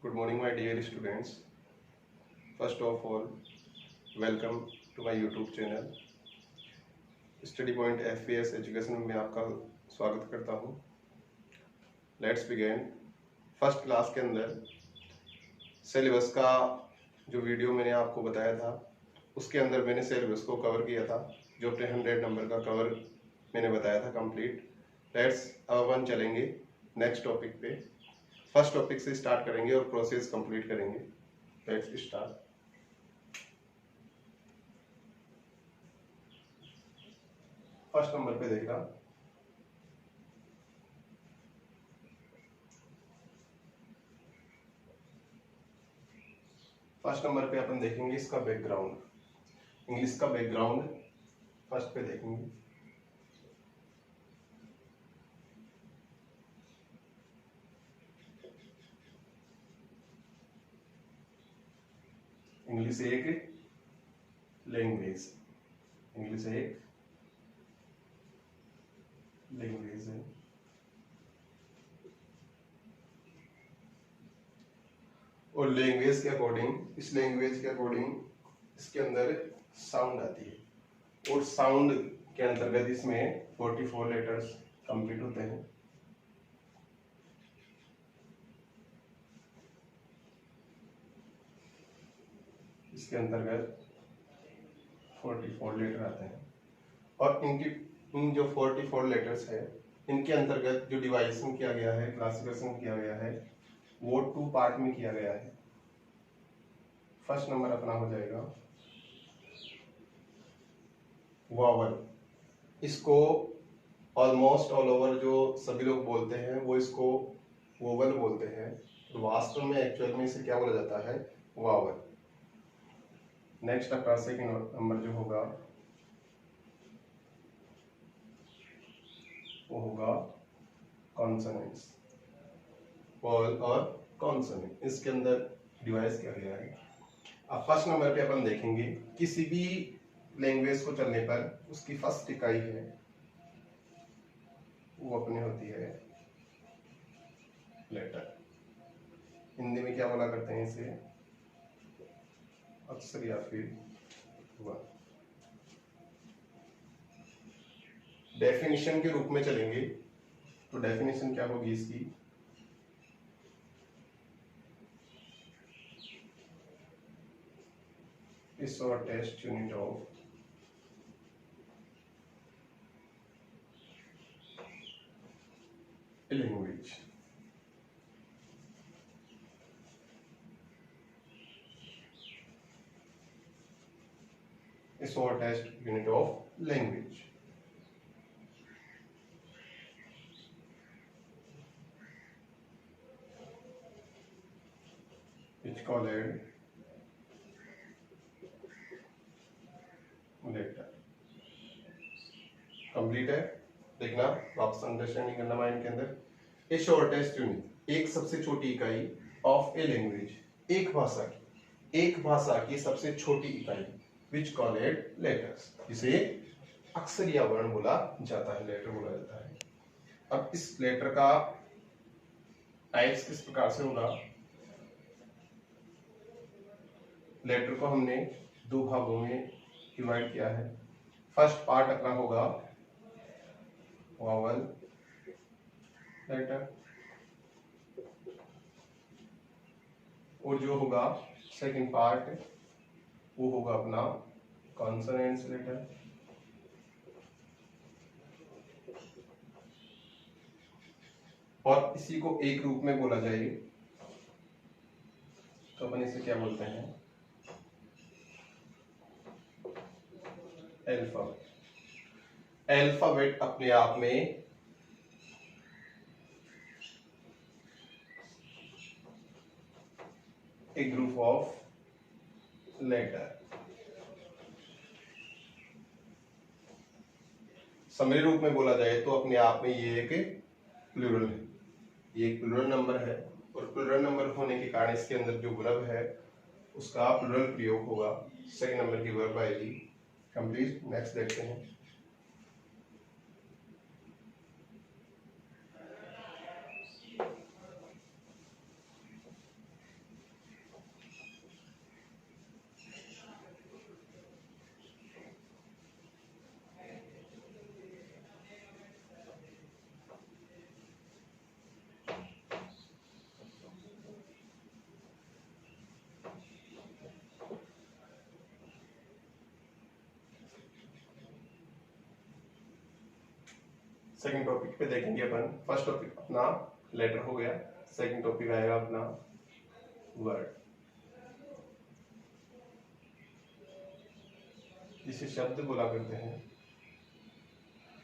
Good morning, my dear students. First of all, welcome to my YouTube channel. Study point FPS education में आपका स्वागत करता हूँ. Let's begin. First class के अंदर सिलेबस का जो वीडियो मैंने आपको बताया था, उसके अंदर मैंने सिलेबस को कवर किया था, जो अपने 100 नंबर का कवर मैंने बताया था कंप्लीट. लेट्स अब अपन चलेंगे नेक्स्ट टॉपिक पे. फर्स्ट टॉपिक से स्टार्ट करेंगे और प्रोसेस कंप्लीट करेंगे. Let's start. फर्स्ट नंबर पे देखना, फर्स्ट नंबर पे अपन देखेंगे इसका बैकग्राउंड, इंग्लिश का बैकग्राउंड फर्स्ट पे देखेंगे. इंग्लिश एक लैंग्वेज, इंग्लिश एक लैंग्वेज है. और लैंग्वेज के अकॉर्डिंग, इस लैंग्वेज के अकॉर्डिंग इसके अंदर साउंड आती है, और साउंड के अंतर्गत इसमें 44 लेटर्स कंप्लीट होते हैं. इसके अंतर्गत 44 लेटर आते हैं, और इन जो 44 लेटर्स है, इनके अंतर्गत जो डिवाइडेशन किया गया है, क्लासिफिकेशन किया गया है, वो 2 पार्ट में किया गया है. फर्स्ट नंबर अपना हो जाएगा वावल. इसको ऑलमोस्ट ऑल ओवर जो सभी लोग बोलते हैं वो इसको वोवल बोलते हैं, तो वास्तव में एक्चुअल में इसे क्या बोला जाता है? वावल. नेक्स्ट अपना सेकंड नंबर जो होगा वो होगा कॉन्सोनेंट्स. वॉवल और कॉन्सोनेंट इसके अंदर डिवाइस किया गया है. अब फर्स्ट नंबर पे अपन देखेंगे, किसी भी लैंग्वेज को चलने पर उसकी फर्स्ट इकाई है वो अपने होती है लेटर. हिंदी में क्या बोला करते हैं इसे? अक्षर या फिर वर्ड. डेफिनेशन के रूप में चलेंगे तो डेफिनेशन क्या होगी इसकी? is a test unit of a language. Is a test unit of language. Which called letter. Complete है. देखना, वापस अंडरस्टैंडिंग करना माइंड के अंदर. ए शॉर्टेस्ट यूनिट, एक सबसे छोटी इकाई ऑफ ए लैंग्वेज, एक भाषा की सबसे छोटी इकाई, विच कॉल्ड लेटर्स, जिसे अक्षर या वर्ण बोला जाता है, लेटर बोला जाता है. अब इस लेटर का टाइप्स किस प्रकार से होगा? लेटर को हमने 2 भागों में डिवाइड किया है. फर्स्ट पार्ट अपना होगा वावल लेटर, और जो होगा सेकंड पार्ट वो होगा अपना कॉन्सोनेंट्स लेटर. और इसी को एक रूप में बोला जाए तो अपन इसे क्या बोलते हैं? अल्फाबेट. अल्फाबेट अपने आप में एक ग्रुप ऑफ लेटर. समरी रूप में बोला जाए तो अपने आप में ये एक प्लूरल है, ये एक प्लूरल नंबर है, और प्लूरल नंबर होने के कारण इसके अंदर जो वर्ब है उसका प्लूरल प्रयोग होगा. सेकंड नंबर की वर्ब आएगी. कंप्लीट. नेक्स्ट देखते हैं. सेकंड टॉपिक पे देखेंगे अपन। फर्स्ट टॉपिक अपना लेटर हो गया, सेकंड टॉपिक आएगा अपना वर्ड। जिसे शब्द बोला करते हैं।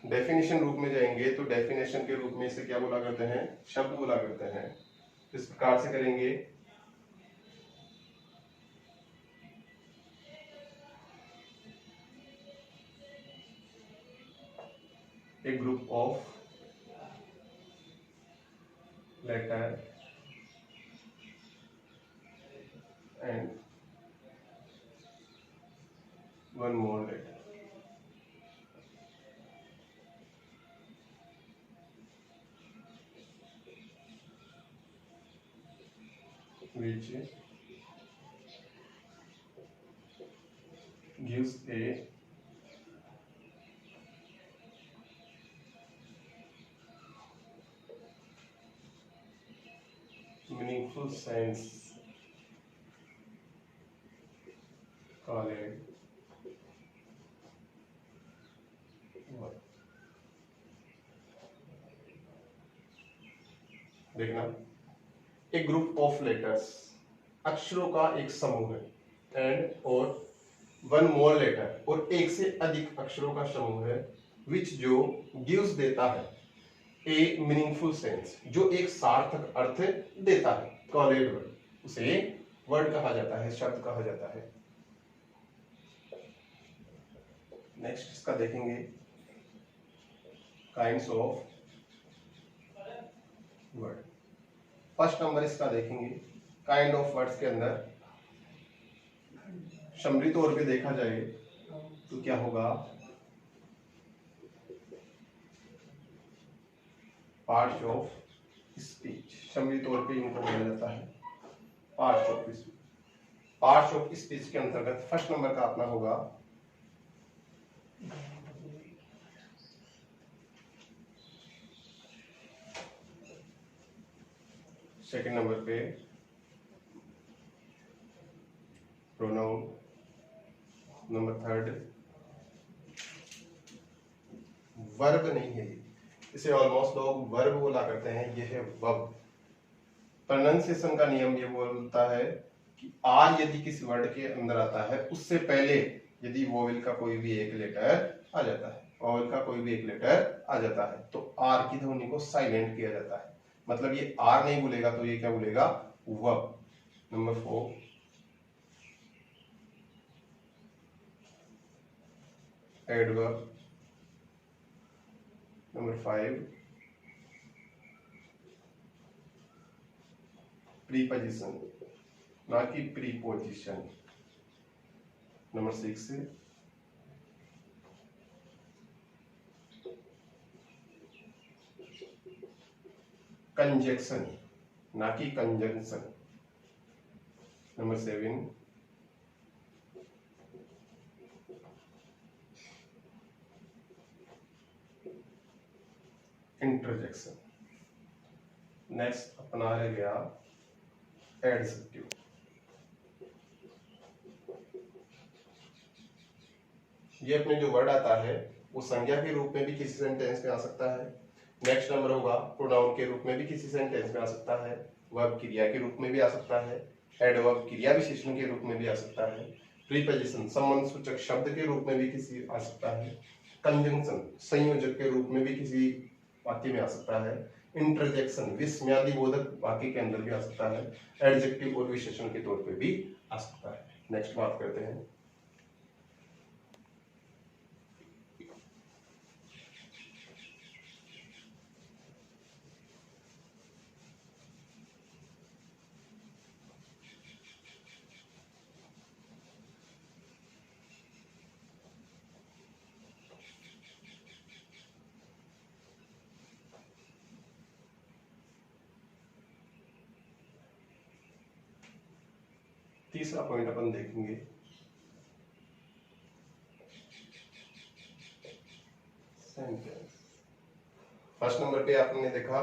डेफिनेशन रूप में जाएंगे तो डेफिनेशन के रूप में इसे क्या बोला करते हैं, शब्द बोला करते हैं। इस प्रकार से करेंगे, a group of letter and one more letter which gives a meaningful sense, call it word। देखना, एक ग्रुप ऑफ लेटर्स, अक्षरों का एक समूह है, एंड और वन मोर लेटर, और एक से अधिक अक्षरों का समूह है, विच जो गिव्स देता है ए मीनिंगफुल सेंस, जो एक सार्थक अर्थ देता है, कॉल इट वर्ड, उसे वर्ड कहा जाता है, शब्द कहा जाता है। नेक्स्ट इसका देखेंगे kinds of word. First number इसका देखेंगे, काइंड ऑफ वर्ड्स के अंदर शमरी तौर पे देखा जाए तो क्या होगा, पार्ट्स ऑफ स्पीच। शमरी तौर पे इनको बोला जाता है parts of speech. Parts of speech के अंतर्गत फर्स्ट नंबर का अपना होगा सेकंड नंबर पे प्रोनाउन, नंबर थर्ड वर्ब नहीं है, इसे ऑलमोस्ट लोग वर्ब बोला करते हैं, ये है वर्ब। प्रोनाउंसिएशन का नियम ये बोलता है कि आर यदि किसी वर्ड के अंदर आता है, उससे पहले यदि वोवेल का कोई भी एक लेटर आ जाता है, वोवेल का कोई भी एक लेटर आ जाता है, तो आर की ध्वनि को साइलेंट किया जाता है। मतलब ये आर नहीं बोलेगा तो ये क्या बोलेगा, verb. Number 4 adverb. Number 5 preposition, ना कि प्रीपोजिशन। नंबर 6 कंजक्शन, ना कि कंजंक्शन। Number 7 interjection. नेक्स्ट अपना रह गया एडजेक्टिव। ये अपने जो वर्ड आता है वो संज्ञा के रूप में भी किसी सेंटेंस में आ सकता है। नेक्स्ट नंबर होगा प्रोनाउन के रूप में भी किसी सेंटेंस में आ सकता है, वर्ब क्रिया के रूप में भी आ सकता है, एडवर्ब क्रिया विशेषण के रूप में भी आ सकता है, प्रीपोजिशन संबंध सूचक शब्द के रूप में भी किसी आ सकता है, कंजंक्शन संयोजक के रूप में भी किसी वाक्य में आ सकता है, इंटरजेक्शन विस्मयादि बोधक वाक्य के अंदर भी आ सकता है, एडजेक्टिव और विशेषण के तौर पे भी आ सकता है। नेक्स्ट बात करते हैं तीसरा पॉइंट अपन देखेंगे सेंटेंस। फर्स्ट नंबर पे आपने देखा,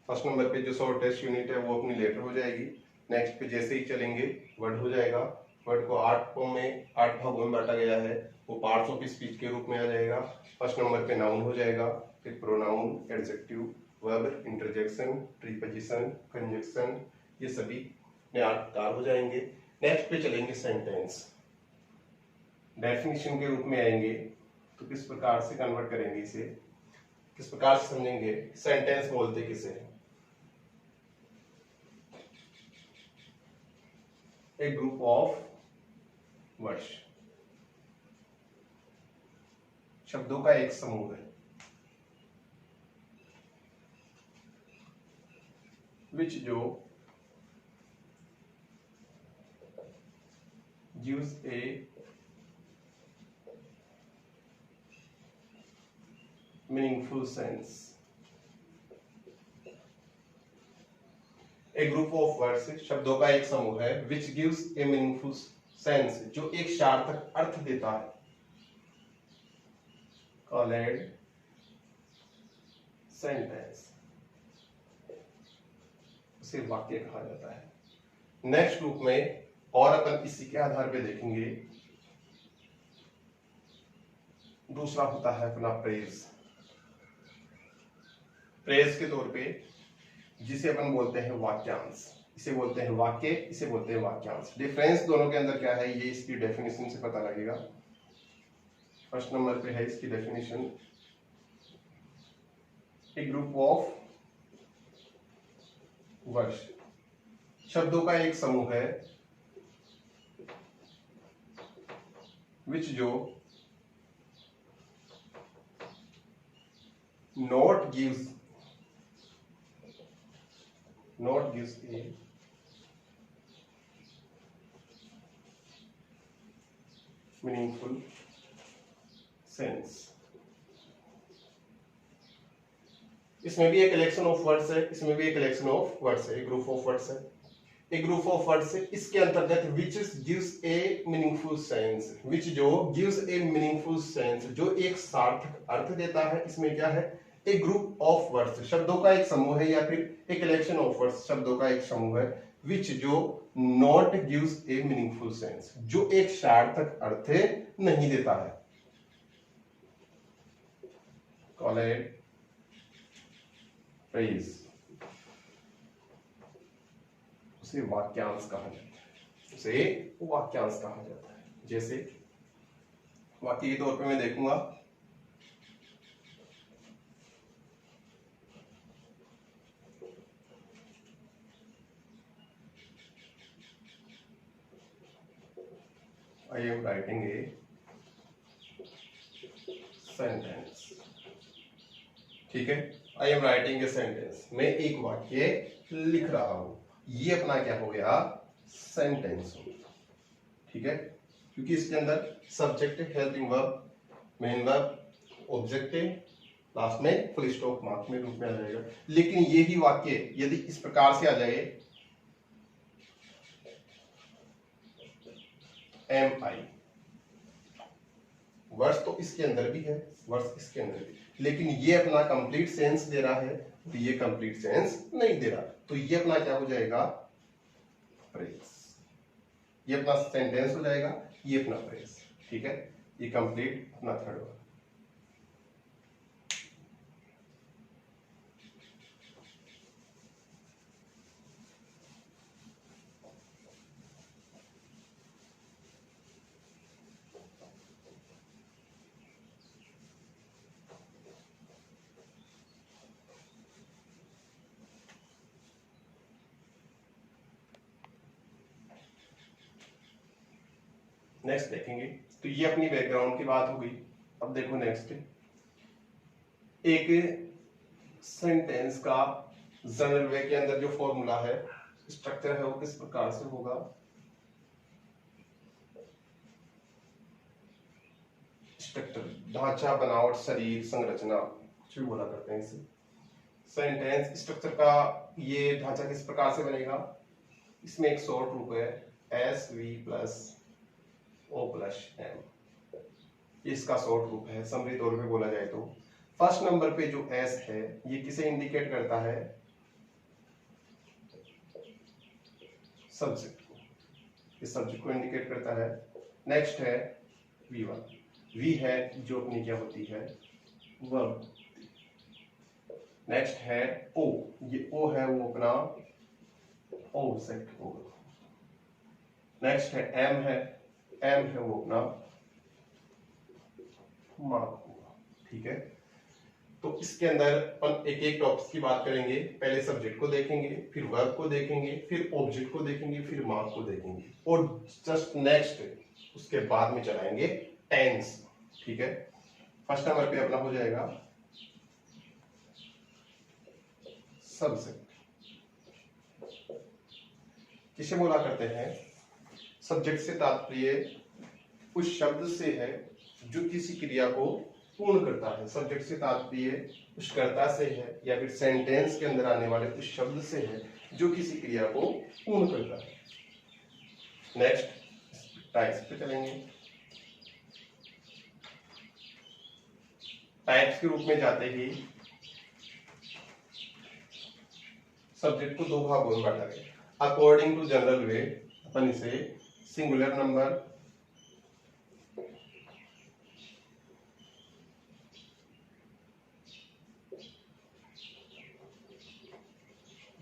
फर्स्ट नंबर पे जो शॉर्टेस्ट यूनिट है वो अपनी लेटर हो जाएगी। नेक्स्ट पे जैसे ही चलेंगे वर्ड हो जाएगा। वर्ड को 8 भागों में बांटा गया है, वो पार्ट्स ऑफ स्पीच के रूप में आ जाएगा। फर्स्ट नंबर पे नाउन हो जाएगा, फिर pronoun, adjective, verb, interjection, preposition, conjunction, ये सभी नए आकार हो जाएंगे। नेक्स्ट पे चलेंगे सेंटेंस। डेफिनेशन के रूप में आएंगे तो किस प्रकार से कन्वर्ट करेंगे इसे, किस प्रकार से समझेंगे। सेंटेंस बोलते किसे हैं? ए ग्रुप ऑफ वर्ड्स, शब्दों का एक समूह है which जो gives a meaningful sense। A group of words, शब्दों का एक समूह है which gives a meaningful sense, जो एक सार्थक अर्थ देता है। कॉल्ड सेंटेंस, उसे वाक्य कहा जाता है। नेक्स्ट ग्रुप में और अपन इसी के आधार पे देखेंगे, दूसरा होता है अपना प्रेज। प्रेज के तौर पे जिसे अपन बोलते हैं वाक्यांश, इसे बोलते हैं वाक्य, इसे बोलते हैं वाक्यांश। डिफरेंस दोनों के अंदर क्या है ये इसकी डेफिनेशन से पता लगेगा। फर्स्ट नंबर पे है इसकी definition, A group of words, शब्दों का एक समूह है विच जो not gives a meaningful sense। इसमें भी एक कलेक्शन ऑफ वर्ड्स है, इसमें भी एक कलेक्शन ऑफ वर्ड्स है, एक ग्रुप ऑफ वर्ड्स है, एक ग्रुप ऑफ वर्ड्स है। इसके अंतर्गत which gives a meaningful sense, which जो गिव्स ए मीनिंगफुल सेंस, जो एक सार्थक अर्थ देता है। इसमें क्या है, ए ग्रुप ऑफ वर्ड्स, शब्दों का एक समूह है, या फिर एक कलेक्शन ऑफ वर्ड्स, शब्दों का एक समूह है, विच जो not gives a meaningful sense, जो एक सार्थक अर्थ नहीं देता है। कॉल इट फ्रेज, उसे वाक्यांश कहा जाता है, उसे वाक्यांश कहा जाता है। जैसे वाक्य के तौर पे मैं देखूंगा, I am writing a sentence, ठीक है, I am writing a sentence, मैं एक वाक्य लिख रहा हूं, ये अपना क्या हो गया, सेंटेंस हो गया, ठीक है, क्योंकि इसके अंदर subject, helping verb, main verb, object, last में फुल स्टॉप मार्क में रूप में आ जाएगा। लेकिन ये ही वाक्य यदि इस प्रकार से आ जाए, एम आई, वर्ड्स तो इसके अंदर भी है, वर्ड्स इसके अंदर भी, लेकिन ये अपना कंप्लीट सेंस दे रहा है, तो ये कंप्लीट सेंस नहीं दे रहा, तो ये अपना क्या हो जाएगा, फ्रेज, ये अपना सेंटेंस हो जाएगा, ये अपना फ्रेज, ठीक है, ये कंप्लीट अपना थर्ड वर्ड। नेक्स्ट देखेंगे, तो ये अपनी बैकग्राउंड की बात हो गई। अब देखो नेक्स्ट, एक सेंटेंस का जनरल वे के अंदर जो फॉर्मूला है, स्ट्रक्चर है, वो किस प्रकार से होगा। स्ट्रक्चर, ढांचा, बनावट, शरीर, संरचना, कुछ भी बोला करते हैं इसे। सेंटेंस स्ट्रक्चर का ये ढांचा किस प्रकार से बनेगा, इसमें एक शॉर्ट रूप है S V plus O plus M, इसका शॉर्ट रूप है। समरी तौर पे बोला जाए तो फर्स्ट नंबर पे जो एस है ये किसे इंडिकेट करता है, सब्जेक्ट को, ये सब्जेक्ट को इंडिकेट करता है। नेक्स्ट है V1, V है जो अपनी क्या होती है, वर्ब, नेक्स्ट है ओ, ये ओ है वो अपना ऑब्जेक्ट होगा। नेक्स्ट है एम है वो अपना मार्क होगा। ठीक है, तो इसके अंदर अपन एक एक टॉपिक्स की बात करेंगे। पहले सब्जेक्ट को देखेंगे, फिर वर्ब को देखेंगे, फिर ऑब्जेक्ट को देखेंगे, फिर मार्क को देखेंगे, और जस्ट नेक्स्ट उसके बाद में चलाएंगे टेंस। ठीक है, फर्स्ट नंबर पे अपना हो जाएगा सब्जेक्ट। किसे बोला करते हैं? सब्जेक्ट से तात्पर्य उस शब्द से है जो किसी क्रिया को पूर्ण करता है। सब्जेक्ट से तात्पर्य उस कर्ता से है या फिर सेंटेंस के अंदर आने वाले उस शब्द से है जो किसी क्रिया को पूर्ण करता है। नेक्स्ट टाइप्स पे चलेंगे। टाइप्स के रूप में जाते ही सब्जेक्ट को दो भागों में बांटा गया। अकॉर्डिंग टू जनरल वे अपन इसे सिंगुलर नंबर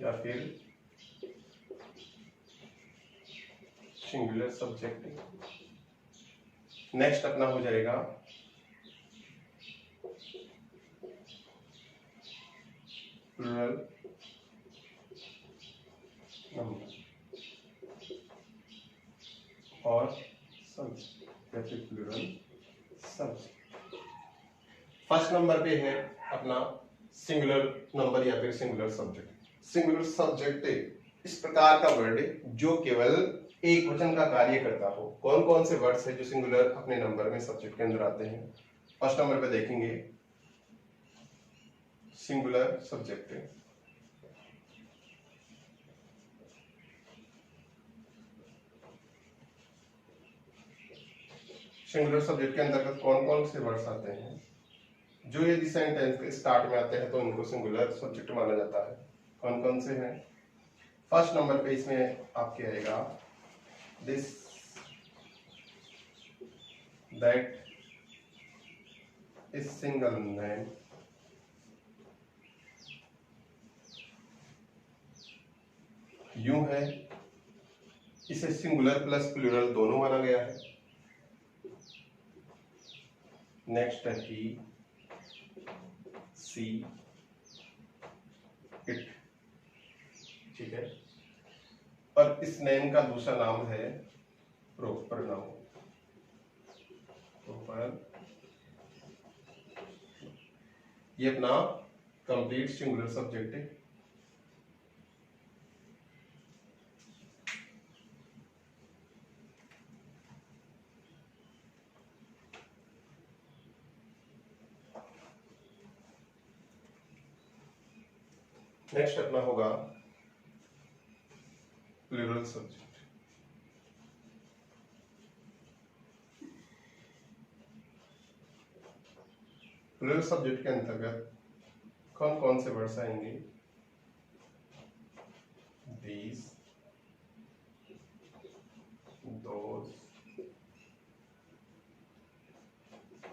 या फिर सिंगुलर सब्जेक्ट। नेक्स्ट अपना हो जाएगा प्लूरल नंबर और सब्जेक्ट या फिर प्लूरल सब्जेक्ट। फर्स्ट नंबर पे है अपना सिंगुलर नंबर या फिर सिंगुलर सब्जेक्ट। सिंगुलर सब्जेक्ट इस प्रकार का वर्ड जो केवल एक वचन का कार्य करता हो। कौन कौन से वर्ड्स है जो सिंगुलर अपने नंबर में सब्जेक्ट के अंदर आते हैं? फर्स्ट नंबर पे देखेंगे सिंगुलर सब्जेक्ट। सिंगुलर सब्जेक्ट के अंतर्गत कौन कौन से वर्ड्स आते हैं जो यदि सेंटेंस के स्टार्ट में आते हैं तो उनको सिंगुलर सब्जेक्ट माना जाता है? कौन कौन से हैं? फर्स्ट नंबर पे इसमें आपके आएगा this, that, is single name, यूं है, इसे सिंगुलर प्लस प्लूरल दोनों माना गया है। नेक्स्ट है ही, सी, इट। ठीक है, और इस नेम का दूसरा नाम है प्रोपर नाउन। प्रोपर, ये अपना कंप्लीट सिंगुलर सब्जेक्ट है। नेक्स्ट अपना होगा प्लूरल सब्जेक्ट। प्लूरल सब्जेक्ट के अंतर्गत कौन कौन से वर्ड्स आएंगे? दीज, दोज,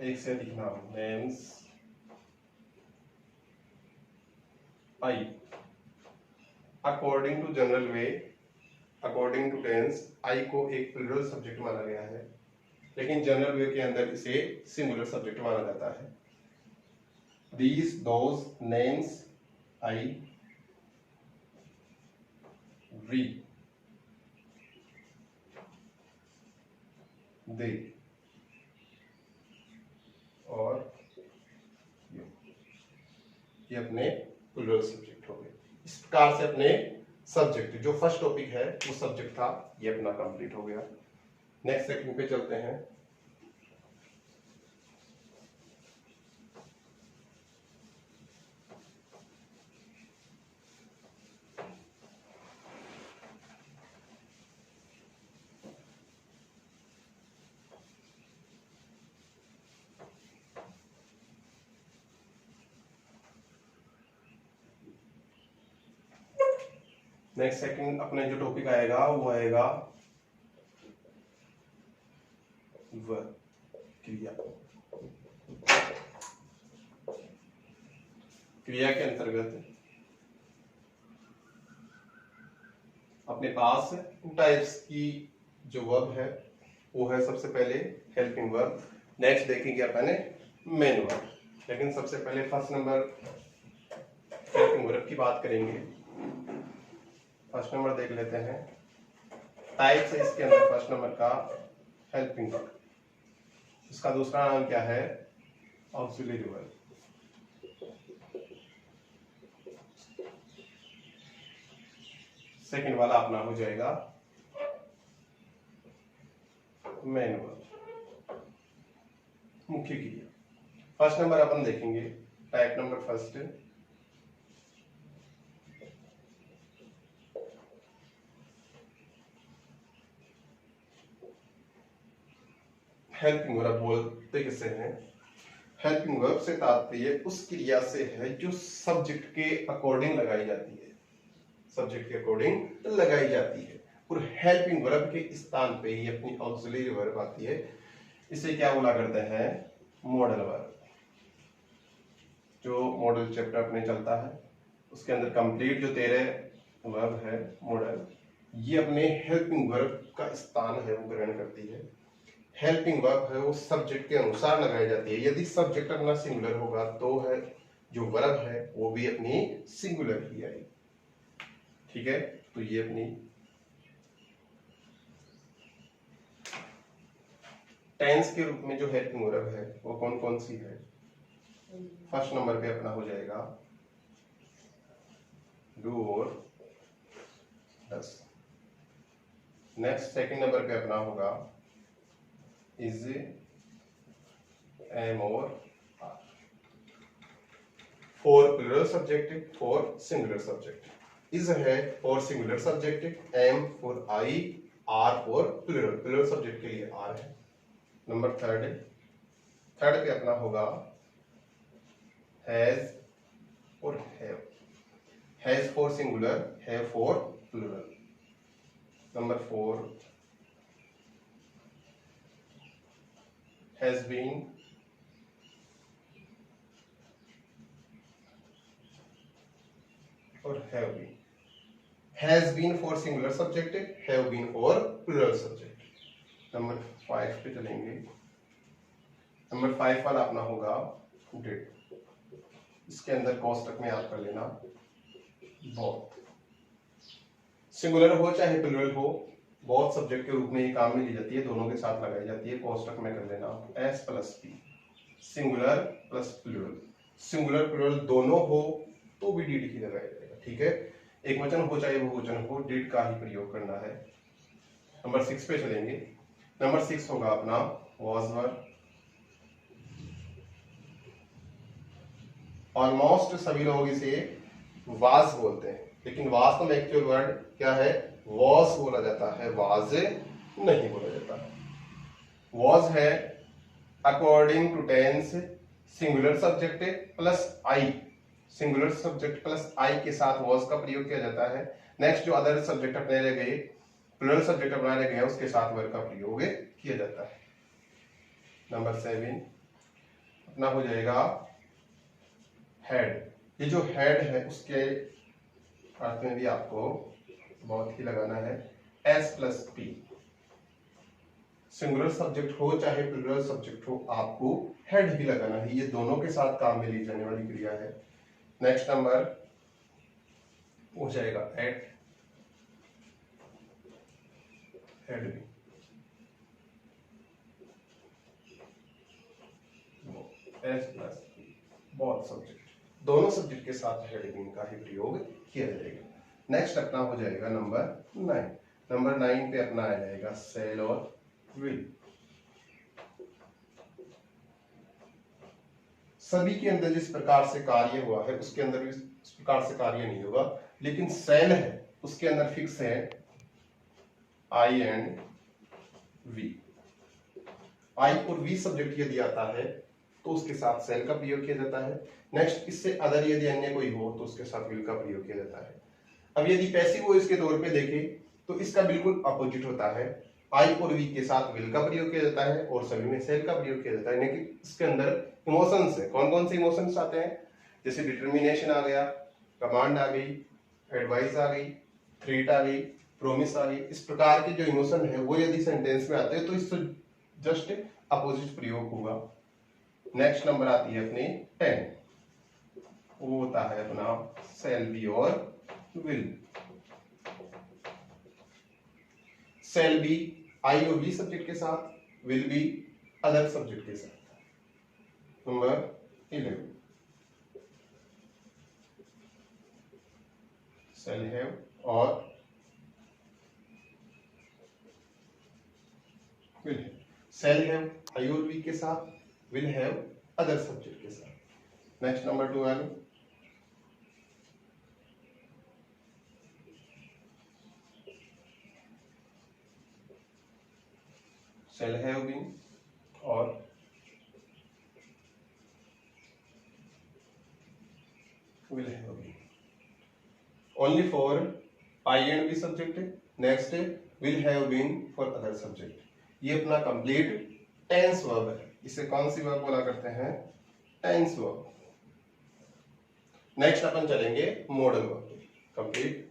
एक से अधिक नाम, names, I. According to general way, according to tense, I को एक प्लूरल सब्जेक्ट माना गया है, लेकिन जनरल वे के अंदर इसे सिंगुलर सब्जेक्ट माना जाता है। These, those, names, I, we, they और you, ये अपने प्लूरल सब्जेक्ट हो गए। इस प्रकार से अपने सब्जेक्ट जो फर्स्ट टॉपिक है वो सब्जेक्ट था, ये अपना कंप्लीट हो गया। नेक्स्ट सेक्शन पे चलते हैं। नेक्स्ट सेकंड अपने जो टॉपिक आएगा वो आएगा क्रिया। क्रिया के अंतर्गत अपने पास टाइप्स की जो वर्ब है वो है सबसे पहले हेल्पिंग वर्ब, नेक्स्ट देखेंगे अपन मेन वर्ब। लेकिन सबसे पहले फर्स्ट नंबर हेल्पिंग वर्ब की बात करेंगे। फर्स्ट नंबर देख लेते हैं, टाइप्स है इसके अंदर फर्स्ट नंबर का हेल्पिंग वर्ब। इसका दूसरा नाम क्या है? Auxiliary verb. सेकंड वाला अपना हो जाएगा मेन वर्ब, मुख्य क्रिया। फर्स्ट नंबर अपन देखेंगे, type number first, helping verb बोलते किसे हैं? हेल्पिंग वर्ब से तात्पर्य उस क्रिया से है जो सब्जेक्ट के अकॉर्डिंग लगाई जाती है, सब्जेक्ट के अकॉर्डिंग लगाई जाती है। और हेल्पिंग वर्ब के स्थान पे ही अपनी ऑक्सिलरी वर्ब आती है। इसे क्या बोला करते हैं? Modal verb. जो मॉडल चैप्टर अपने चलता है उसके अंदर कंप्लीट जो 13 वर्ब है मॉडल, ये अपने हेल्पिंग वर्ब का स्थान है वो ग्रहण करती है। हेल्पिंग वर्ब है वो सब्जेक्ट के अनुसार लगाई जाती है। यदि सब्जेक्ट अपना सिंगुलर होगा तो है जो वर्ब है वो भी अपनी सिंगुलर ही आएगी। ठीक है, तो ये अपनी टेंस के रूप में जो हेल्पिंग वर्ब है वो कौन कौन सी है? फर्स्ट नंबर पे अपना हो जाएगा डू और डस। नेक्स्ट सेकंड नंबर पे अपना होगा इज, एम और are. For plural subject, for singular subject. Is है for singular subject, am for I, are for plural, plural subject के लिए आर है। नंबर थर्ड पे अपना होगा हैज और have. Has for singular, have for plural. Number 4 has been और have been. Has been for singular subject, have been for plural subject. Number 5 पे चलेंगे। नंबर 5 वाला अपना होगा डिड। इसके अंदर कोष्टक में याद कर लेना बोथ। सिंगुलर हो चाहे प्लूरल हो, बोथ सब्जेक्ट के रूप में ये काम में ली जाती है, दोनों के साथ लगाई जाती है। कोष्टक में कर लेना S plus P, singular plus plural. Singular plural दोनों हो तो भी डिड ही लगाया जाएगा। ठीक है, एक वचन हो चाहे बहुवचन हो, डिड का ही प्रयोग करना है। नंबर 6 पे चलेंगे। नंबर 6 होगा अपना वॉज वर्ब। ऑलमोस्ट सभी लोग इसे वाज बोलते हैं, लेकिन वास्तव में एक्चुअल वर्ड क्या है? वॉज बोला जाता है, वाज नहीं बोला जाता। वॉज है according to tense singular subject plus I, singular subject plus I के साथ वॉज का प्रयोग किया जाता है। नेक्स्ट जो अदर सब्जेक्ट अपने रह गए, प्लूरल सब्जेक्ट अपना रह गए, उसके साथ वर्ब का प्रयोग किया जाता है। नंबर 7 अपना हो जाएगा हेड। ये जो हेड है उसके अर्थ में भी आपको बहुत ही लगाना है S plus P. Singular subject हो चाहे प्लूरल सब्जेक्ट हो, आपको हेड ही लगाना है। ये दोनों के साथ काम में ली जाने वाली क्रिया है। नेक्स्ट नंबर हो जाएगा एट, हेड भी। S plus P, both subject, दोनों सब्जेक्ट के साथ हेड बीन का ही प्रयोग किया जाएगा। नेक्स्ट अपना हो जाएगा नंबर 9। नंबर 9 पे अपना आ जाएगा सेल और विल। सभी के अंदर जिस प्रकार से कार्य हुआ है उसके अंदर भी इस प्रकार से कार्य नहीं होगा, लेकिन सेल है उसके अंदर फिक्स है आई एंड वी। आई और वी सब्जेक्ट यदि आता है तो उसके साथ सेल का प्रयोग किया जाता है। नेक्स्ट इससे अदर यदि अन्य कोई हो तो उसके साथ विल का प्रयोग किया जाता है। अब यदि पैसिव वॉइस के तौर पे देखें तो इसका बिल्कुल अपोजिट होता है। आई और वी के साथ विल का प्रयोग किया जाता है और सभी में सेल का प्रयोग किया जाता है। यानी कि इसके अंदर इमोशंस है। कौन कौन से इमोशंस आते हैं? जैसे डिटर्मिनेशन आ गया, कमांड आ गई, एडवाइस आ गई, थ्रेट आ गई, प्रोमिस आ गई। इस प्रकार के जो इमोशन है वो यदि सेंटेंस में आते हैं तो इससे जस्ट अपोजिट प्रयोग होगा। नेक्स्ट नंबर आती है अपनी 10, वो होता है अपना शैल बी और विल। शैल बी आई और वी सब्जेक्ट के साथ, विल बी अदर सब्जेक्ट के साथ। नंबर 11, शैल हैव और will have. Shall have I और वी के साथ, विल हैव अदर सब्जेक्ट के साथ। Next number 12, shall have been और will have been only for I and B subject। next will have been for other subject। ये अपना complete tense verb है। इसे कौन सी वर्ब बोला करते हैं? Tense verb. नेक्स्ट अपन चलेंगे मॉडल वर्ब। कंप्लीट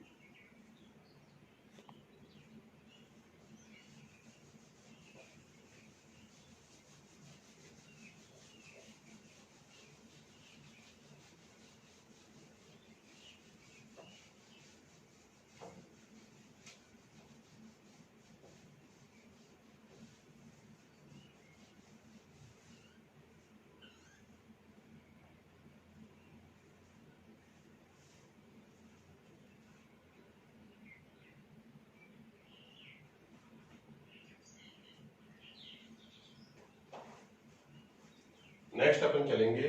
नेक्स्ट अपन चलेंगे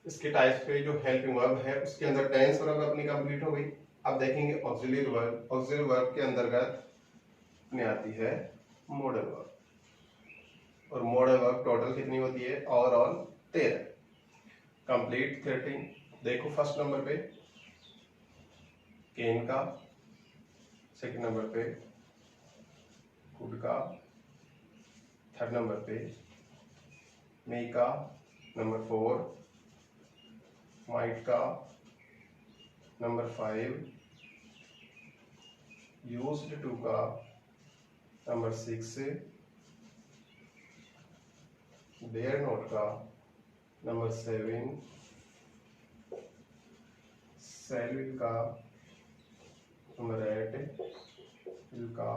इसके टाइप्स पे। जो हेल्पिंग वर्ब है उसके अंदर टेंस वर्ब अपनी कंप्लीट हो गई। अब देखेंगे ऑक्सिलरी वर्ब। ऑक्सिलरी वर्ब के अंतर्गत अपनी आती है मॉडल वर्ब। और मॉडल वर्ब टोटल कितनी होती है? Overall 13, complete 13। देखो फर्स्ट नंबर पे केन का, सेकंड नंबर पे कुड का, थर्ड नंबर पे मे का, नंबर 4 माइट का, नंबर 5 यूज्ड टू का, नंबर 6 डेयर नॉट का, नंबर 7 शैल विल का, नंबर 8 विल का,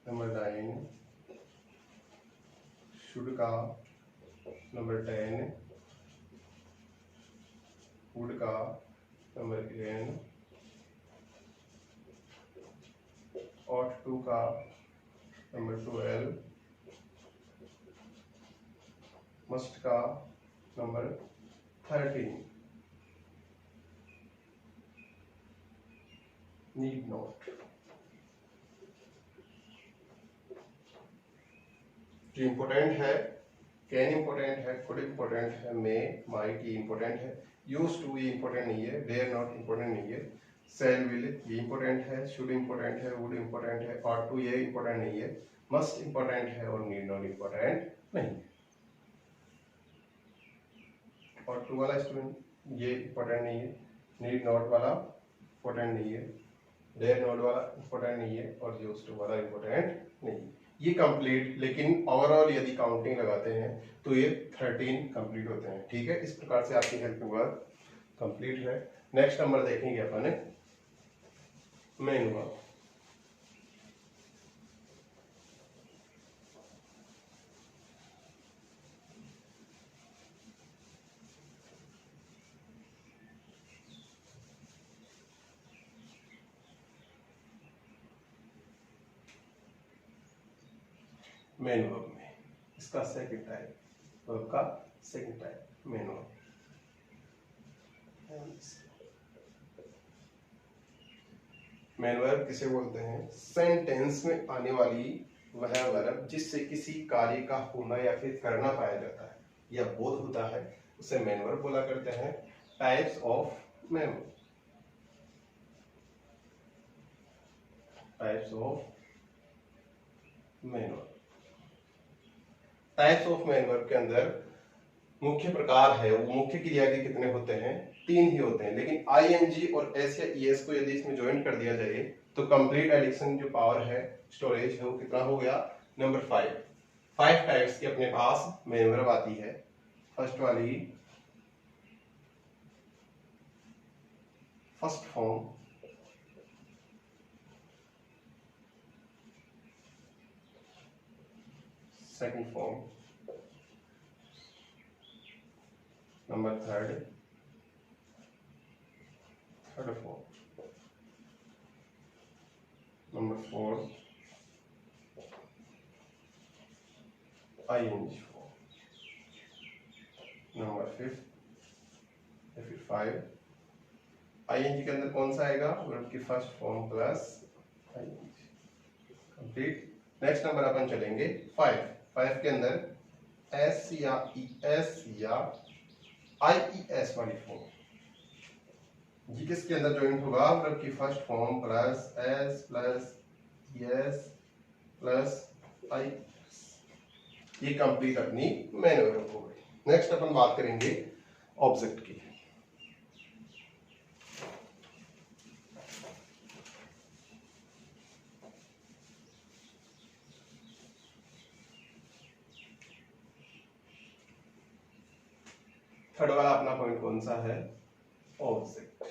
नंबर 9 शुड का, नंबर 10 वुड का, नंबर 11 ought to का, नंबर 12 must का, नंबर 13 need not। जो इम्पोर्टेंट है कैन इम्पोर्टेंट है, कुड इम्पोर्टेंट है, मे माइट ये इम्पोर्टेंट है, यूज्ड टू ये इम्पोर्टेंट नहीं है, वेयर नॉट इम्पोर्टेंट नहीं है, शैल विल ये इम्पोर्टेंट है, शुड इम्पोर्टेंट है, वुड इम्पोर्टेंट है, ऑट टू ये इम्पोर्टेंट नहीं है, मस्ट इम्पोर्टेंट है और नीड नॉट इम्पोर्टेंट नहीं है। ऑट टू वाला स्टूडेंट ये इम्पोर्टेंट नहीं है, नीड नॉट वाला इम्पोर्टेंट नहीं है, डेयर नॉट वाला इम्पोर्टेंट नहीं है और यूज्ड टू वाला इम्पोर्टेंट नहीं है। ये कंप्लीट, लेकिन ओवरऑल यदि काउंटिंग लगाते हैं तो ये 13 कंप्लीट होते हैं। ठीक है, इस प्रकार से आपकी हेल्पिंग वर्ब कंप्लीट है। नेक्स्ट नंबर देखेंगे अपन मेन वर्ब। मेन वर्ब में इसका सेकंड टाइप, वर्ब का second type main verb. Main verb किसे बोलते हैं? सेंटेंस में आने वाली वह वर्ब जिससे किसी कार्य का होना या फिर करना पाया जाता है या बोध होता है, उसे मेन वर्ब बोला करते हैं। Types of main verb. Types of main verb. Types of main verb के अंदर मुख्य प्रकार है वो मुख्य क्रिया के कितने होते हैं, 3 ही होते हैं, लेकिन आईएनजी और एस या ईएस को यदि इसमें ज्वाइन कर दिया जाए तो कंप्लीट एडिशन जो पावर है, स्टोरेज है, वो कितना हो गया, नंबर 5 टाइप्स की अपने पास मेन वर्ब आती है। फर्स्ट वाली first form, second form, number third form, number 4 ING form, number 5 ING के अंदर कौन सा आएगा, वर्ब की first form plus ING, complete. Next number अपन चलेंगे 5 के अंदर एस या ईएस या आईईएस वाली फॉर्म, जी किसके अंदर ज्वाइंट होगा, वर्ब की first form plus S plus ES plus I, ये कंप्लीट अपनी मेन वर्ब हो गई। नेक्स्ट अपन बात करेंगे ऑब्जेक्ट की। थर्ड वाला अपना पॉइंट कौन सा है, ऑब्जेक्ट।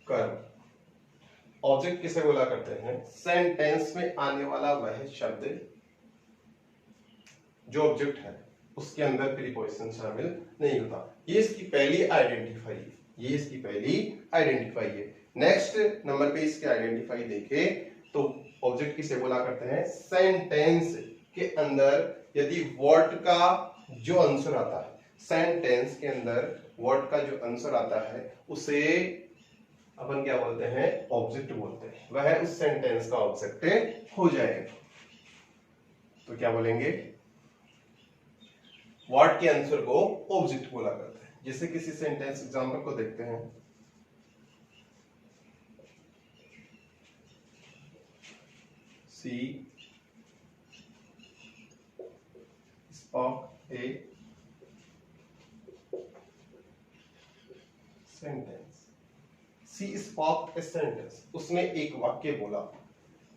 कर्म, ऑब्जेक्ट किसे बोला करते हैं, सेंटेंस में आने वाला वह शब्द जो ऑब्जेक्ट है उसके अंदर प्रीपोजिशन शामिल नहीं होता। ये इसकी पहली आइडेंटिफाई है। नेक्स्ट नंबर पे इसके आइडेंटिफाई देखे तो ऑब्जेक्ट किसे बोला करते हैं, सेंटेंस के अंदर यदि वर्ड का जो आंसर आता है, सेंटेंस के अंदर वर्ड का जो आंसर आता है उसे अपन क्या बोलते हैं, ऑब्जेक्ट बोलते हैं, वह उस सेंटेंस का ऑब्जेक्ट हो जाएगा। तो क्या बोलेंगे, वर्ड के आंसर को ऑब्जेक्ट बोला करते हैं। जैसे किसी सेंटेंस एग्जांपल को देखते हैं, she spoke a sentence, she spoke a sentence, उसने एक वाक्य बोला।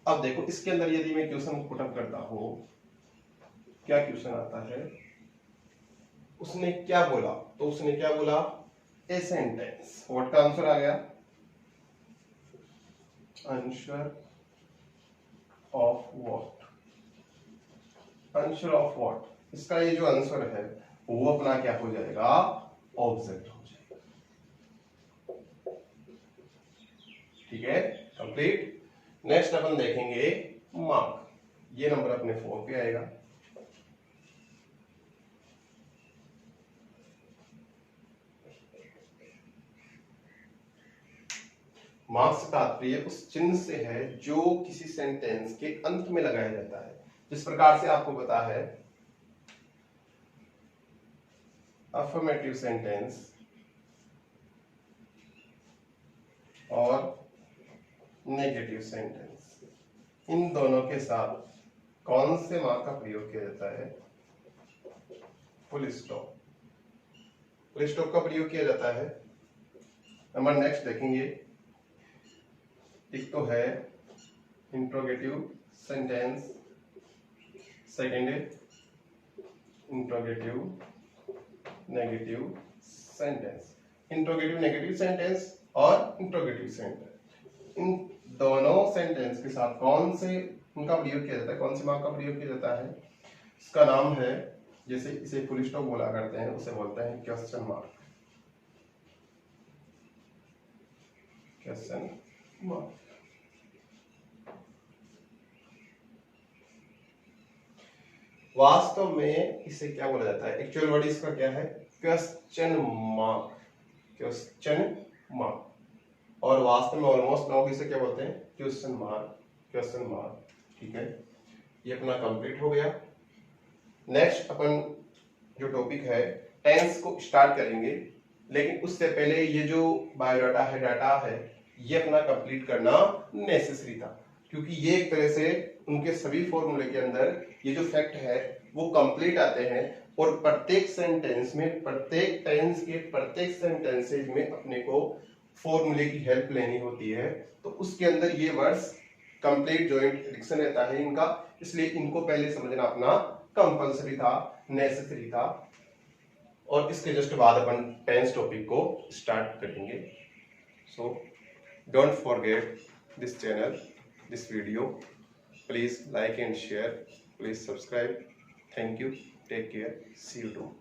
अब देखो इसके अंदर यदि मैं क्वेश्चन पुटअप करता हूं, क्या क्वेश्चन आता है, उसने क्या बोला, तो उसने क्या बोला, ए सेंटेंस, व्हाट का आंसर आ गया, answer of what, answer of what, इसका ये जो आंसर है वो अपना क्या हो जाएगा, ऑब्जेक्ट हो जाएगा। ठीक है, कंप्लीट। नेक्स्ट अपन देखेंगे मार्क, ये नंबर अपने 4 पे आएगा। मार्क से तात्पर्य उस चिन्ह से है जो किसी सेंटेंस के अंत में लगाया जाता है। जिस प्रकार से आपको पता है अफर्मेटिव सेंटेंस और नेगेटिव सेंटेंस, इन दोनों के साथ कौन से मार्क का प्रयोग किया जाता है, फुल स्टॉप, फुल स्टॉप का प्रयोग किया जाता है। नंबर नेक्स्ट देखेंगे, एक तो है interrogative sentence, second interrogative negative sentence, interrogative negative sentence और इंट्रोगेटिव सेंटेंस, इन दोनों सेंटेंस के साथ कौन से उनका प्रयोग किया जाता है, कौन से मार्क का प्रयोग किया जाता है, इसका नाम है, जैसे इसे फुल स्टॉप बोला करते हैं, उसे बोलते हैं क्वेश्चन मार्क, क्वेश्चन मार्क। वास्तव में इसे क्या बोला जाता है, एक्चुअल वर्ड इसका क्या है, क्वेश्चन मार्क, क्वेश्चन मार्क, और वास्तव में ऑलमोस्ट लोग इसे क्या बोलते हैं, क्वेश्चन मार्क, क्वेश्चन मार्क। ठीक है, ये अपना कंप्लीट हो गया। नेक्स्ट अपन जो टॉपिक है टेंस को स्टार्ट करेंगे, लेकिन उससे पहले ये जो बायोडाटा है, डाटा है, ये अपना कंप्लीट करना नेसेसरी था, क्योंकि ये एक तरह से उनके सभी फॉर्मूले के अंदर ये जो फैक्ट है वो कंप्लीट आते हैं, और प्रत्येक सेंटेंस में, प्रत्येक टेंस के प्रत्येक सेंटेंसेज में अपने को फॉर्मूले की हेल्प लेनी होती है। तो उसके अंदर ये वर्ड्स कंप्लीट जॉइंट एडिक्शन रहता है इनका, इसलिए इनको पहले समझना अपना कंपल्सरी था, नेसेसरी था। और इसके जस्ट बाद अपन टेंस टॉपिक को स्टार्ट करेंगे। So don't forget this channel, this video, please like and share, please subscribe. Thank you, take care, see you to.